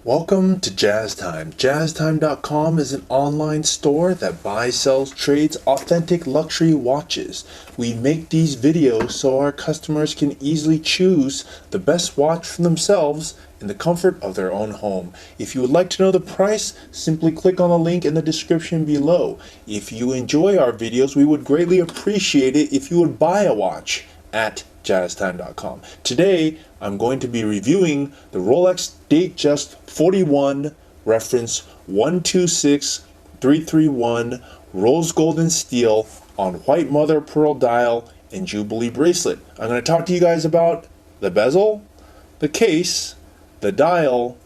Welcome to Jazz Time. JazzTime.com is an online store that buys, sells, trades authentic luxury watches. We make these videos so our customers can easily choose the best watch for themselves in the comfort of their own home. If you would like to know the price, simply click on the link in the description below. If you enjoy our videos, we would greatly appreciate it if you would buy a watch at JazzTime.com. Today, I'm going to be reviewing the Rolex Datejust 41 reference 126331 rose gold and steel on white mother pearl dial and Jubilee bracelet. I'm going to talk to you guys about the bezel, the case, the dial,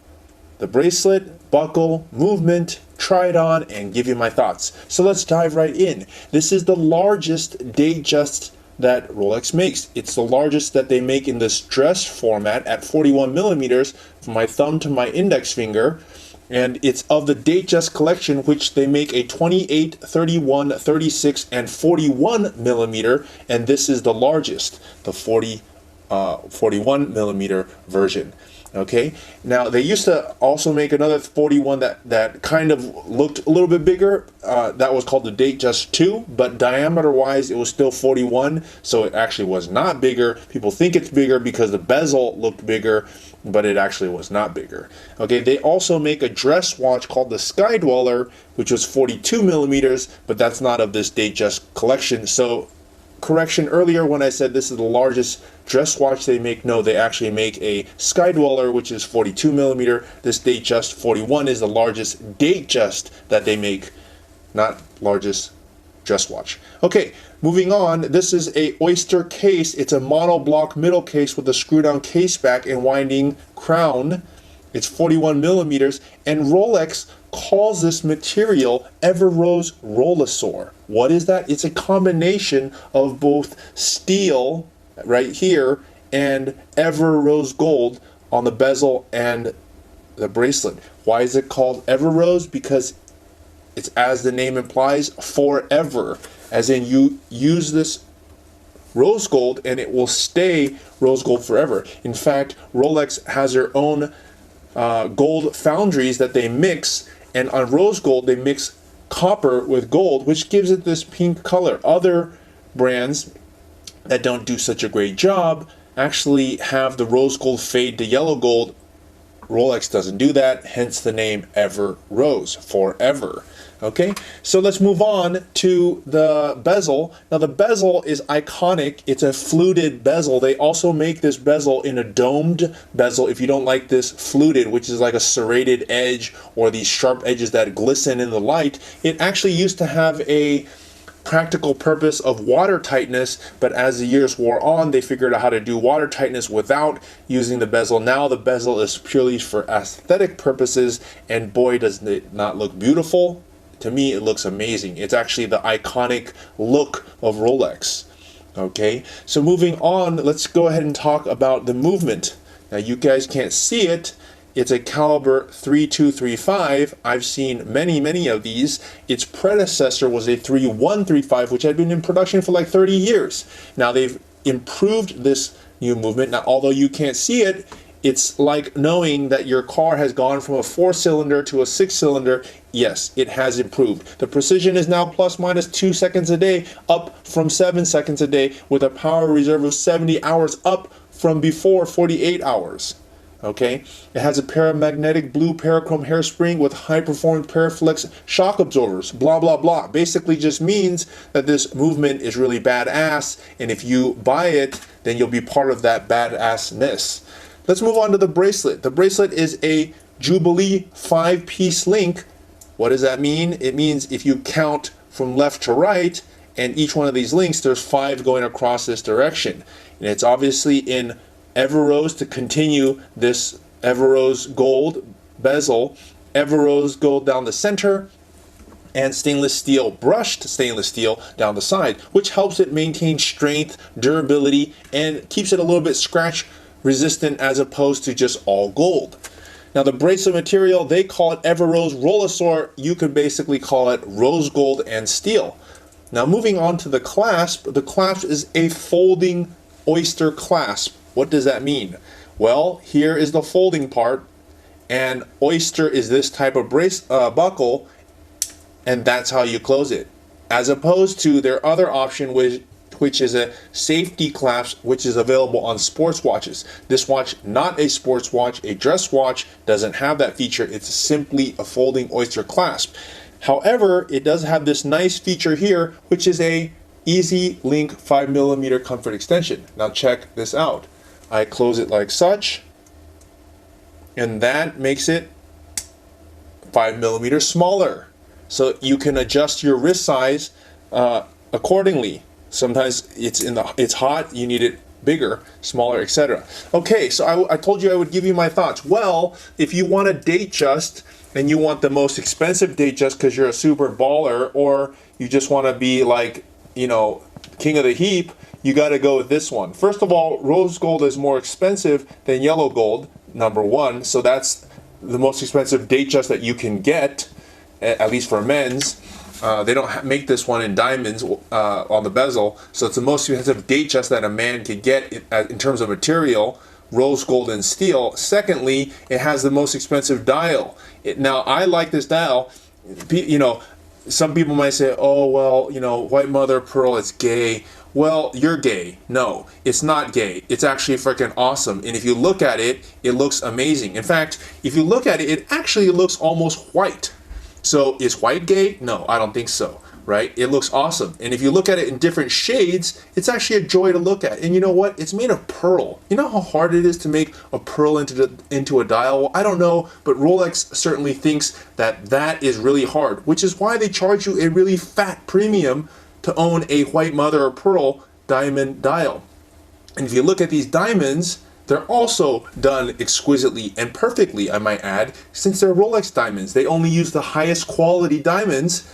the bracelet, buckle, movement, try it on, and give you my thoughts. So let's dive right in. This is the largest Datejust that Rolex makes. It's the largest that they make in this dress format at 41 millimeters from my thumb to my index finger, and it's of the Datejust collection, which they make a 28, 31, 36, and 41 millimeter, and this is the largest, the 41 millimeter version. Okay, now they used to also make another 41 that kind of looked a little bit bigger. That was called the Datejust 2, but diameter wise it was still 41, so it actually was not bigger. People think it's bigger because the bezel looked bigger, but it actually was not bigger. Okay, they also make a dress watch called the Sky Dweller, which was 42 millimeters, but that's not of this Datejust collection. So correction earlier when I said this is the largest dress watch they make. No, they actually make a Sky Dweller, which is 42 millimeter. This Datejust 41 is the largest Datejust that they make, not largest dress watch. Okay, moving on. This is a oyster case. It's a monoblock middle case with a screw down case back and winding crown. It's 41 millimeters, and Rolex calls this material Everose Rollosor. What is that? It's a combination of both steel right here and Ever Rose Gold on the bezel and the bracelet. Why is it called Everose? Because it's, as the name implies, forever. As in, you use this rose gold and it will stay rose gold forever. In fact, Rolex has their own gold foundries that they mix, and on rose gold they mix copper with gold, which gives it this pink color. Other brands that don't do such a great job actually have the rose gold fade to yellow gold. Rolex doesn't do that, hence the name Ever Rose, forever. Okay, so let's move on to the bezel. Now the bezel is iconic. It's a fluted bezel. They also make this bezel in a domed bezel. If you don't like this fluted, which is like a serrated edge or these sharp edges that glisten in the light, it actually used to have a practical purpose of water tightness, but as the years wore on, they figured out how to do water tightness without using the bezel. Now the bezel is purely for aesthetic purposes, and boy, does it not look beautiful. To me, it looks amazing. It's actually the iconic look of Rolex. Okay, so moving on, let's go ahead and talk about the movement. Now you guys can't see it. It's a caliber 3235. I've seen many of these. Its predecessor was a 3135, which had been in production for like 30 years. Now they've improved this new movement. Now, although you can't see it, it's like knowing that your car has gone from a 4-cylinder to a 6-cylinder. Yes, it has improved. The precision is now plus minus 2 seconds a day, up from 7 seconds a day, with a power reserve of 70 hours, up from before 48 hours. Okay, it has a paramagnetic blue parachrome hairspring with high-performance Paraflex shock absorbers. Blah blah blah. Basically, just means that this movement is really badass, and if you buy it, then you'll be part of that badassness. Let's move on to the bracelet. The bracelet is a Jubilee 5-piece link. What does that mean? It means if you count from left to right, and each one of these links, there's 5 going across this direction, and it's obviously in Everose to continue this Everose gold bezel, Everose gold down the center, and stainless steel, brushed stainless steel down the side, which helps it maintain strength, durability, and keeps it a little bit scratch resistant as opposed to just all gold. Now the bracelet material, they call it Everose Rollosor. You could basically call it rose gold and steel. Now moving on to the clasp is a folding oyster clasp. What does that mean? Well, here is the folding part, and oyster is this type of buckle, and that's how you close it. As opposed to their other option, which is a safety clasp, which is available on sports watches. This watch, not a sports watch, a dress watch, doesn't have that feature. It's simply a folding oyster clasp. However, it does have this nice feature here, which is a Easy Link 5mm comfort extension. Now check this out. I close it like such, and that makes it 5mm smaller. So you can adjust your wrist size accordingly. Sometimes it's hot, you need it bigger, smaller, etc. Okay, so I told you I would give you my thoughts. Well, if you want a Datejust and you want the most expensive Datejust because you're a super baller, or you just want to be like, you know, king of the heap, you got to go with this one. First of all, rose gold is more expensive than yellow gold, number one. So that's the most expensive Datejust that you can get, at least for men's. They don't make this one in diamonds on the bezel, so it's the most expensive Datejust that a man could get in terms of material, rose gold and steel. Secondly, it has the most expensive dial. Now, I like this dial. You know, some people might say, oh, well, you know, white mother of pearl, it's gay. Well, you're gay. No, it's not gay. It's actually freaking awesome. And if you look at it, it looks amazing. In fact, if you look at it, it actually looks almost white. So is white gay? No, I don't think so, right? It looks awesome. And if you look at it in different shades, it's actually a joy to look at. And you know what? It's made of pearl. You know how hard it is to make a pearl into a dial? Well, I don't know, but Rolex certainly thinks that that is really hard, which is why they charge you a really fat premium to own a white mother of pearl diamond dial. And if you look at these diamonds, they're also done exquisitely and perfectly, I might add, since they're Rolex diamonds. They only use the highest quality diamonds,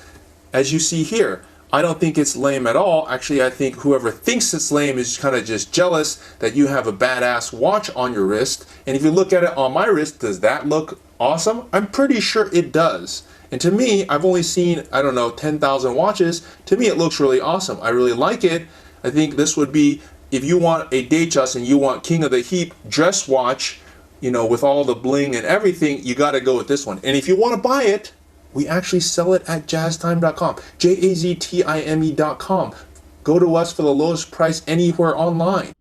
as you see here. I don't think it's lame at all. Actually, I think whoever thinks it's lame is kind of just jealous that you have a badass watch on your wrist. And if you look at it on my wrist, does that look awesome? I'm pretty sure it does. And to me, I've only seen, I don't know, 10,000 watches. To me, it looks really awesome. I really like it. I think this would be, if you want a Datejust and you want king of the heap dress watch, you know, with all the bling and everything, you got to go with this one. And if you want to buy it, we actually sell it at jazztime.com, JAZTIME.com. Go to us for the lowest price anywhere online.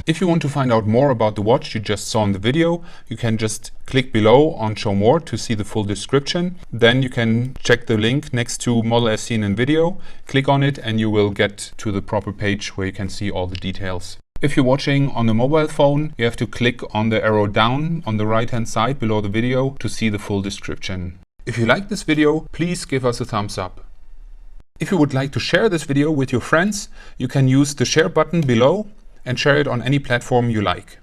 If you want to find out more about the watch you just saw in the video, you can just click below on Show More to see the full description. Then you can check the link next to Model as seen in video, click on it, and you will get to the proper page where you can see all the details. If you're watching on a mobile phone, you have to click on the arrow down on the right hand side below the video to see the full description. If you like this video, please give us a thumbs up. If you would like to share this video with your friends, you can use the share button below and share it on any platform you like.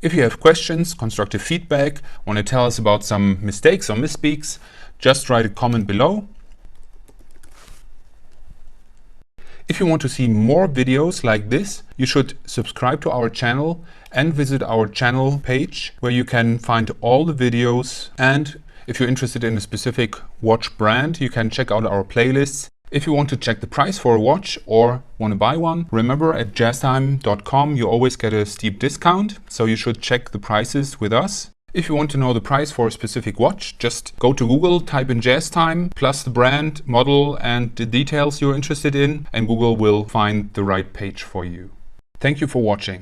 If you have questions, constructive feedback, want to tell us about some mistakes or misspeaks, just write a comment below. If you want to see more videos like this, you should subscribe to our channel and visit our channel page where you can find all the videos. And if you're interested in a specific watch brand, you can check out our playlists. If you want to check the price for a watch or want to buy one, remember at jazztime.com you always get a steep discount, so you should check the prices with us. If you want to know the price for a specific watch, just go to Google, type in JazzTime, plus the brand, model and the details you're interested in, and Google will find the right page for you. Thank you for watching.